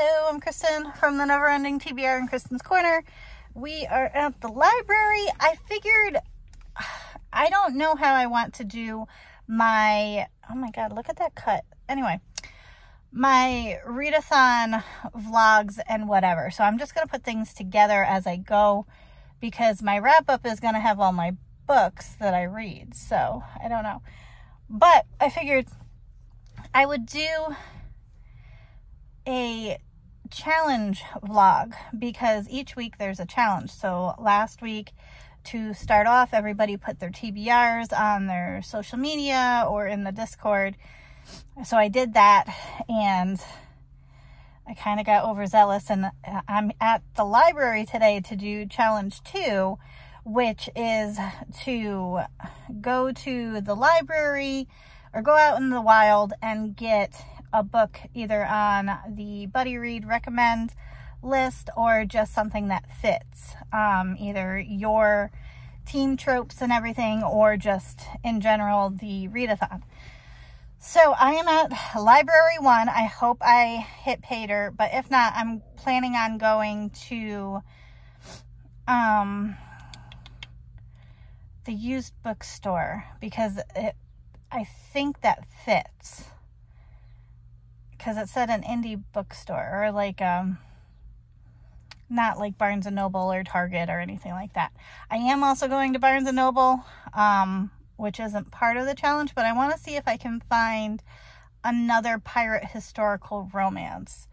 Hello, I'm Kristen from the Never Ending TBR in Kristen's Corner. We are at the library. I figured, I don't know how I want to do my, oh my god, look at that cut. Anyway, my readathon vlogs and whatever. So I'm just going to put things together as I go because my wrap up is going to have all my books that I read. So I don't know. But I figured I would do a challenge vlog because each week there's a challenge. So last week, to start off, everybody put their TBRs on their social media or in the Discord. So I did that and I kind of got overzealous, and I'm at the library today to do challenge 2, which is to go to the library or go out in the wild and get a book either on the Buddy Read recommend list or just something that fits either your team tropes and everything or just in general the readathon. So I am at library 1. I hope I hit pay dirt, but if not, I'm planning on going to the used bookstore because I think that fits. Because it said an indie bookstore, or like not like Barnes & Noble or Target or anything like that. I am also going to Barnes & Noble, which isn't part of the challenge, but I want to see if I can find another pirate historical romance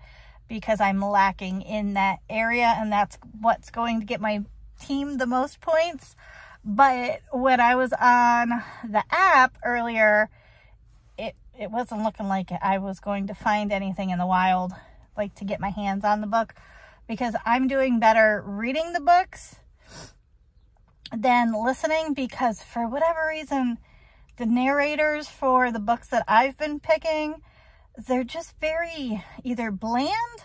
because I'm lacking in that area, and that's what's going to get my team the most points. But when I was on the app earlier, it wasn't looking like I was going to find anything in the wild, like to get my hands on the book, because I'm doing better reading the books than listening, because for whatever reason, the narrators for the books that I've been picking, they're just very either bland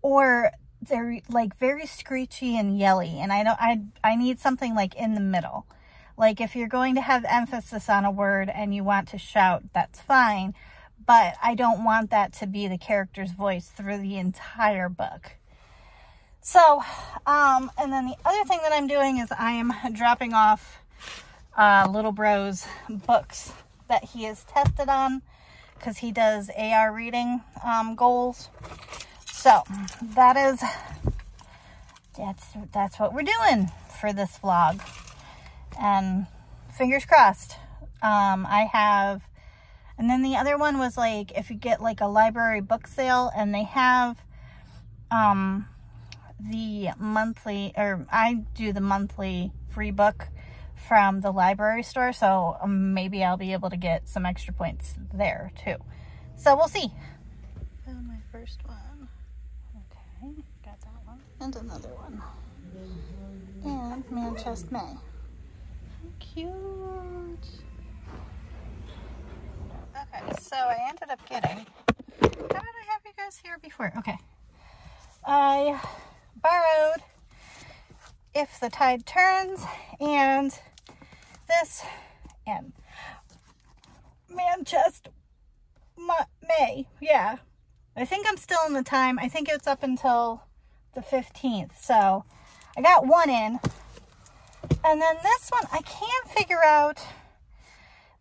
or they're like very screechy and yelly. And I need something like in the middle. Like if you're going to have emphasis on a word and you want to shout, that's fine. But I don't want that to be the character's voice through the entire book. So, and then the other thing that I'm doing is I am dropping off Little Bro's books that he is tested on because he does AR reading goals. So that's what we're doing for this vlog. And fingers crossed. I have, and then the other one was like, if you get like a library book sale and they have the monthly, or I do the monthly free book from the library store, so maybe I'll be able to get some extra points there too. So we'll see. Found my first one. Okay, got that one. And another one. And Manchester May. Cute. Okay, so I ended up getting, how did I have you guys here before? Okay. I borrowed If the Tide Turns and this and Manchester May. Yeah. I think I'm still in the time. I think it's up until the 15th. So I got one in. And then this one, I can't figure out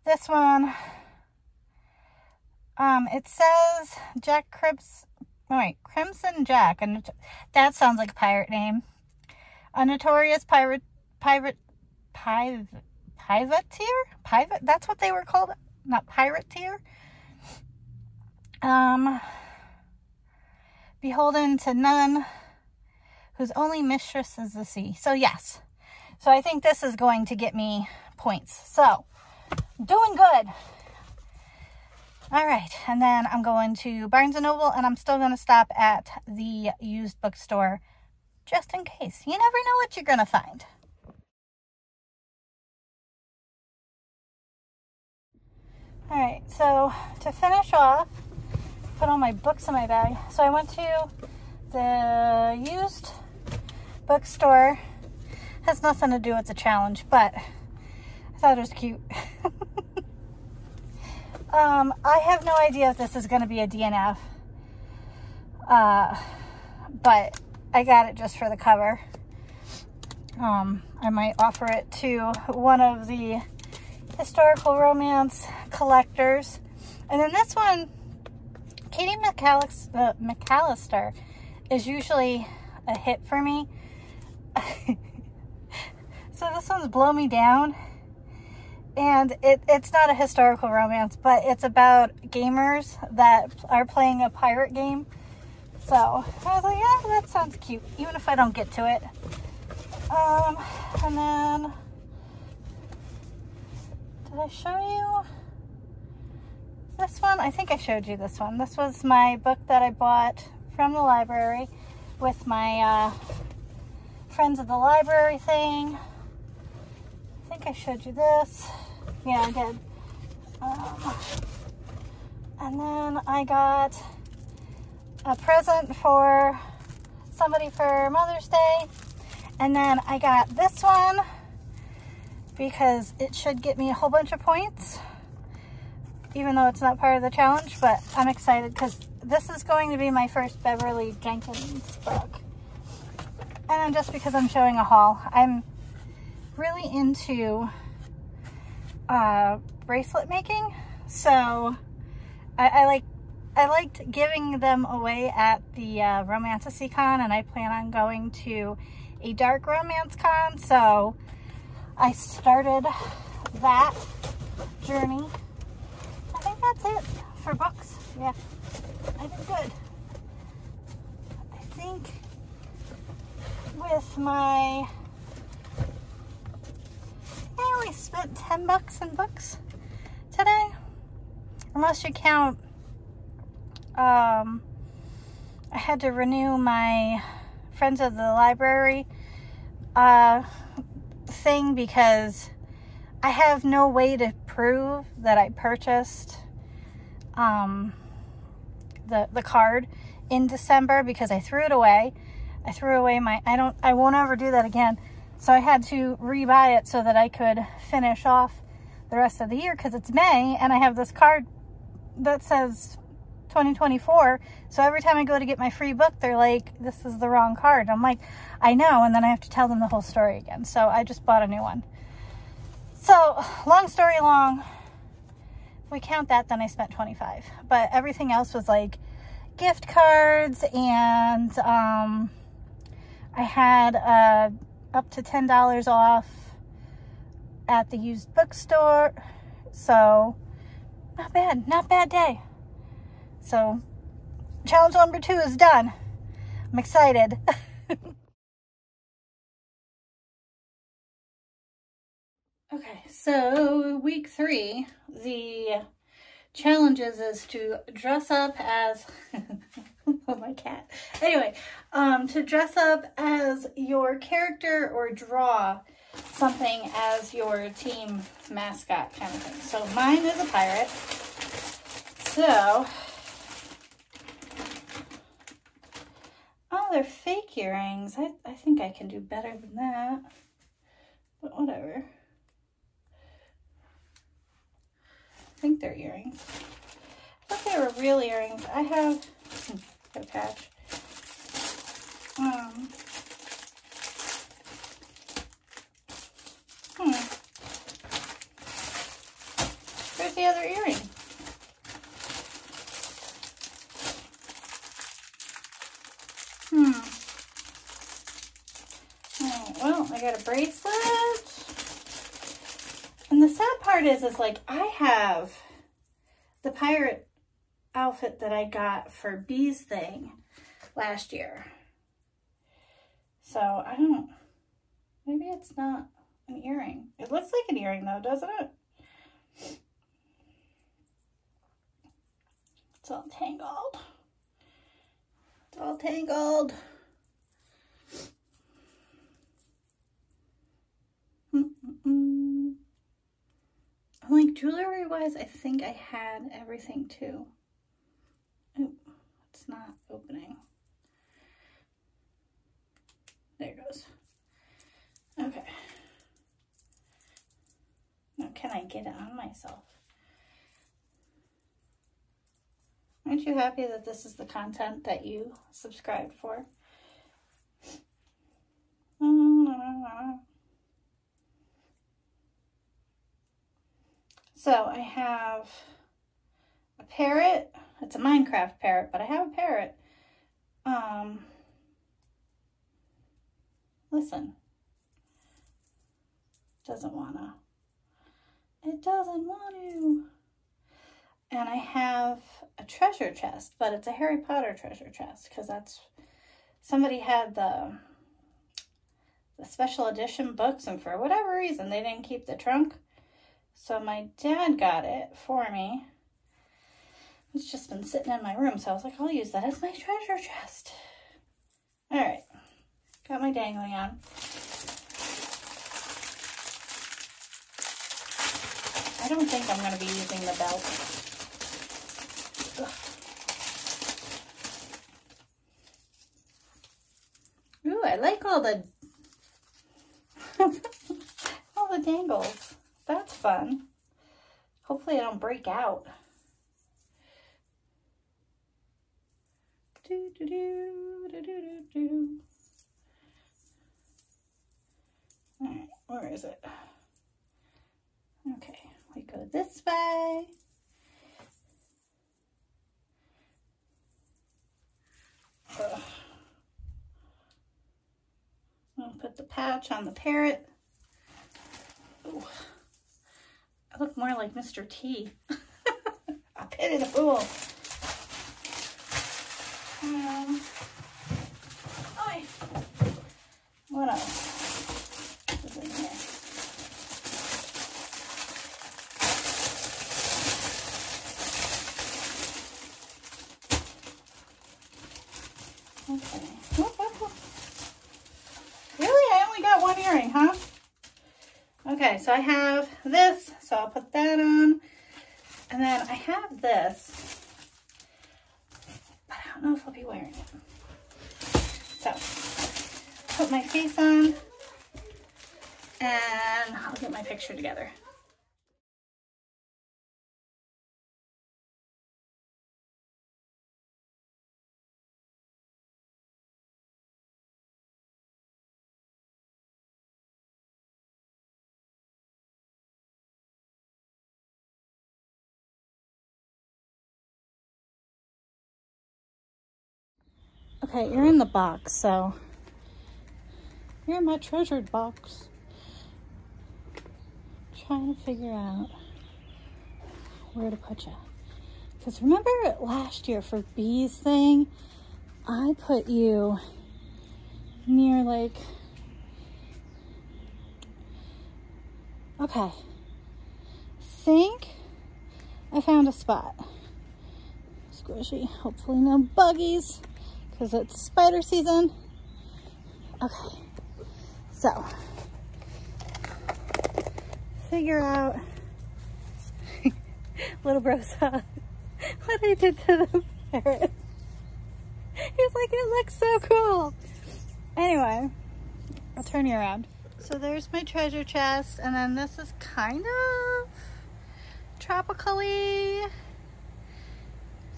this one. It says Jack Crimson Jack, and that sounds like a pirate name. A notorious privateer? That's what they were called, not pirateer. Beholden to none, whose only mistress is the sea. So yes. So I think this is going to get me points. So, doing good. All right, and then I'm going to Barnes & Noble, and I'm still going to stop at the used bookstore just in case. You never know what you're going to find. All right, so to finish off, put all my books in my bag. So I went to the used bookstore. Has nothing to do with the challenge, but I thought it was cute. I have no idea if this is going to be a DNF. but I got it just for the cover. I might offer it to one of the historical romance collectors. And then this one, Katie McAllister is usually a hit for me. So this one's Blow Me Down. And it's not a historical romance, but it's about gamers that are playing a pirate game. So I was like, yeah, that sounds cute, even if I don't get to it. And then, did I show you this one? I think I showed you this one. This was my book that I bought from the library with my Friends of the Library thing. I think I showed you this. Yeah, I did. And then I got a present for somebody for Mother's Day. And then I got this one because it should get me a whole bunch of points, even though it's not part of the challenge. But I'm excited because this is going to be my first Beverly Jenkins book. And then just because I'm showing a haul, I'm really into bracelet making. So I liked giving them away at the Romanticy-Con, and I plan on going to a dark romance con, so I started that journey. I think that's it for books. Yeah, I did good. I think with my, I only spent $10 in books today, unless you count, I had to renew my Friends of the Library thing because I have no way to prove that I purchased the card in December because I threw it away. I threw away my, I won't ever do that again. So I had to rebuy it so that I could finish off the rest of the year because it's May and I have this card that says 2024. So every time I go to get my free book, they're like, this is the wrong card. I'm like, I know. And then I have to tell them the whole story again. So I just bought a new one. So long story long, if we count that, then I spent $25. But everything else was like gift cards, and I had up to $10 off at the used bookstore. So not bad day. So challenge number 2 is done. I'm excited. Okay, so week 3, the challenges is to dress up as, oh my cat. Anyway, to dress up as your character or draw something as your team mascot kind of thing. So mine is a pirate. So, oh, they're fake earrings. I think I can do better than that, but whatever. I think they're earrings. I thought they were real earrings. I have a patch. Where's the other earring? Oh, well, I got a bracelet. And the sad part is like, I have the pirate outfit that I got for Bee's thing last year. So I don't, maybe it's not an earring. It looks like an earring though, doesn't it? It's all tangled. It's all tangled. Like jewelry wise, I think I had everything too. Oh, it's not opening. There it goes. Okay. Now can I get it on myself? I Aren't you happy that this is the content that you subscribed for? So I have a parrot. It's a Minecraft parrot, but I have a parrot. Listen. Doesn't wanna. It doesn't want to. And I have a treasure chest, but it's a Harry Potter treasure chest because that's, somebody had the special edition books, and for whatever reason they didn't keep the trunk. So my dad got it for me. It's just been sitting in my room, so I was like, I'll use that as my treasure chest. All right, got my dangling on. I don't think I'm going to be using the belt. Ugh. Ooh, I like all the all the dangles. That's fun. Hopefully I don't break out. Do, do, do, do, do, do, do. All right, where is it? Okay, we go this way. Ugh. I'll put the patch on the parrot. Ooh. I look more like Mr. T. A pit in the pool. What else is in here? Okay. Really? I only got one earring, huh? Okay, so I have this, so I'll put that on. And then I have this, but I don't know if I'll be wearing it. So, put my face on, and I'll get my picture together. Okay, you're in the box, so you're in my treasured box. Trying to figure out where to put you. Because remember last year for Bee's thing, I put you near like, okay, think I found a spot. Squishy, hopefully no buggies, because it's spider season. Okay, so figure out little bro saw what I did to the parrot. He's like, it looks so cool. Anyway, I'll turn you around. So there's my treasure chest, and then this is kind of tropically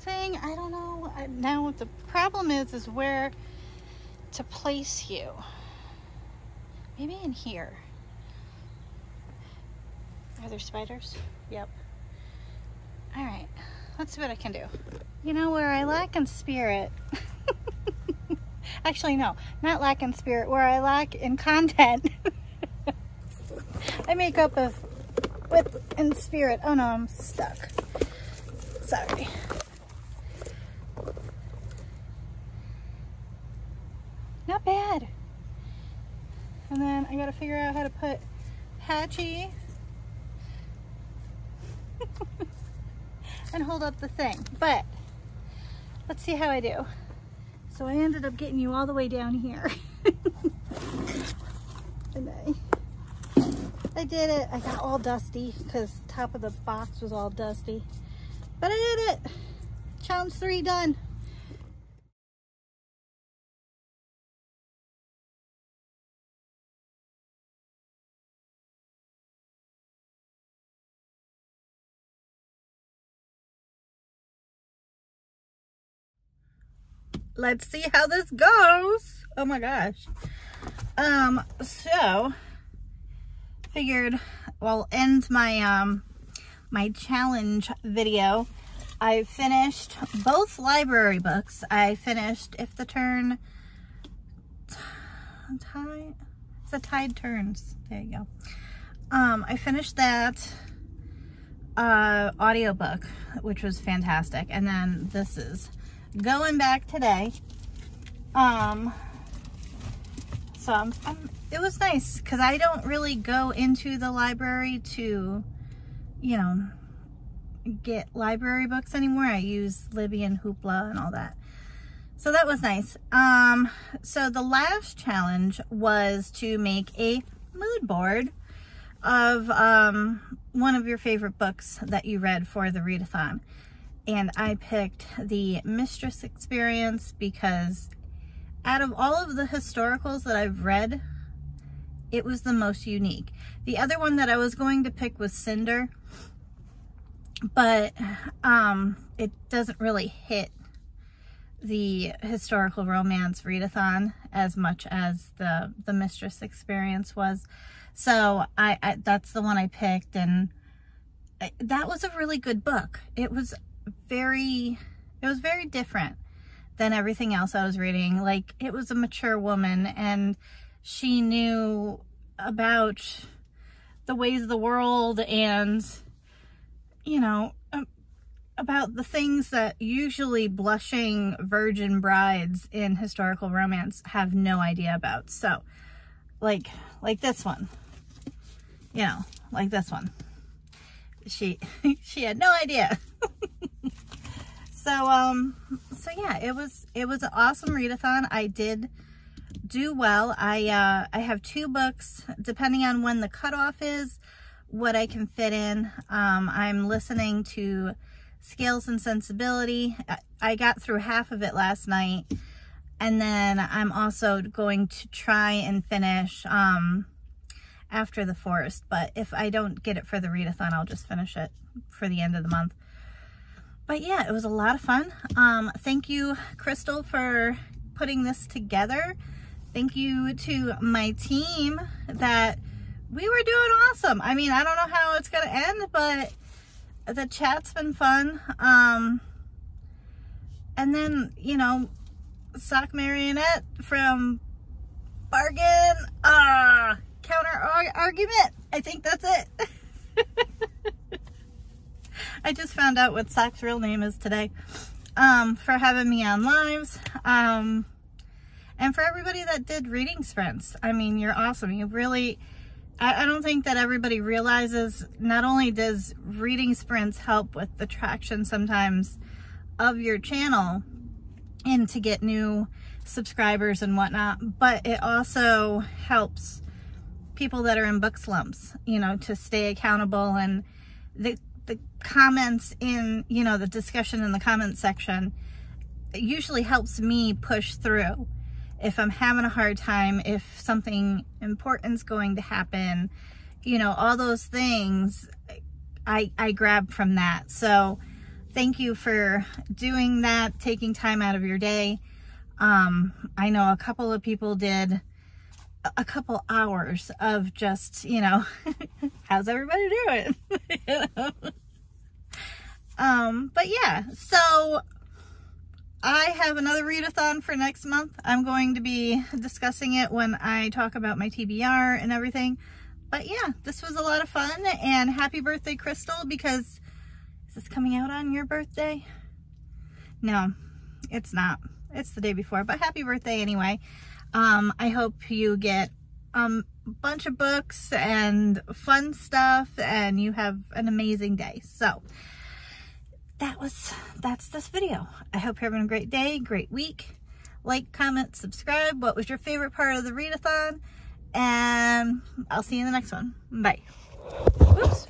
thing. I don't know. Now the problem is where to place you. Maybe in here. Are there spiders? Yep. All right, let's see what I can do. You know, where I lack in spirit. Actually, no, not lack in spirit. Where I lack in content. I make up of with in spirit. Oh no, I'm stuck. Sorry. Not bad. And then I gotta figure out how to put Patchy and hold up the thing. But let's see how I do. So I ended up getting you all the way down here. And I did it. I got all dusty because top of the box was all dusty. But I did it. Challenge 3 done. let's see how this goes. Oh my gosh. So figured I'll end my my challenge video. I finished both library books. I finished If the Tide Turns. There you go. I finished that audiobook, which was fantastic. And then this is going back today. So it was nice because I don't really go into the library to, you know, get library books anymore. I use Libby and Hoopla and all that. So that was nice. So the last challenge was to make a mood board of one of your favorite books that you read for the readathon. And I picked The Mistress Experience because out of all of the historicals that I've read, it was the most unique. The other one that I was going to pick was Cinder, but it doesn't really hit the historical romance readathon as much as the Mistress Experience was. So I that's the one I picked, and that was a really good book. It was very different than everything else I was reading. Like, it was a mature woman, and she knew about the ways of the world and, you know, about the things that usually blushing virgin brides in historical romance have no idea about. So, like this one, you know, like this one. She had no idea. So yeah, it was an awesome readathon. I did do well. I have 2 books, depending on when the cutoff is, what I can fit in. I'm listening to Scales and Sensibility. I got through half of it last night, and then I'm also going to try and finish After the Forest, but if I don't get it for the readathon, I'll just finish it for the end of the month. But yeah, it was a lot of fun. Thank you, Crystal, for putting this together. Thank you to my team. That we were doing awesome. I mean, I don't know how it's gonna end, but the chat's been fun. And then, you know, Sock Marionette from Bargain Counter Argument. I think that's it. I just found out what Sock's real name is today. For having me on lives. And for everybody that did reading sprints. I mean, you're awesome. You really, I don't think that everybody realizes, not only does reading sprints help with the traction sometimes of your channel and to get new subscribers and whatnot, but it also helps people that are in book slumps, you know, to stay accountable. And the comments in, you know, the discussion in the comment section usually helps me push through. If I'm having a hard time, if something important's going to happen, you know, all those things I grab from that. So thank you for doing that, taking time out of your day. I know a couple of people did a couple hours of just, you know, how's everybody doing? You know? But yeah, so I have another readathon for next month. I'm going to be discussing it when I talk about my TBR and everything. But yeah, this was a lot of fun, and happy birthday, Crystal, because is this coming out on your birthday? No, it's not. It's the day before, but happy birthday anyway. I hope you get a bunch of books and fun stuff, and you have an amazing day. So that's this video. I hope you're having a great day, great week. Like, comment, subscribe. What was your favorite part of the readathon? And I'll see you in the next one. Bye. Whoops.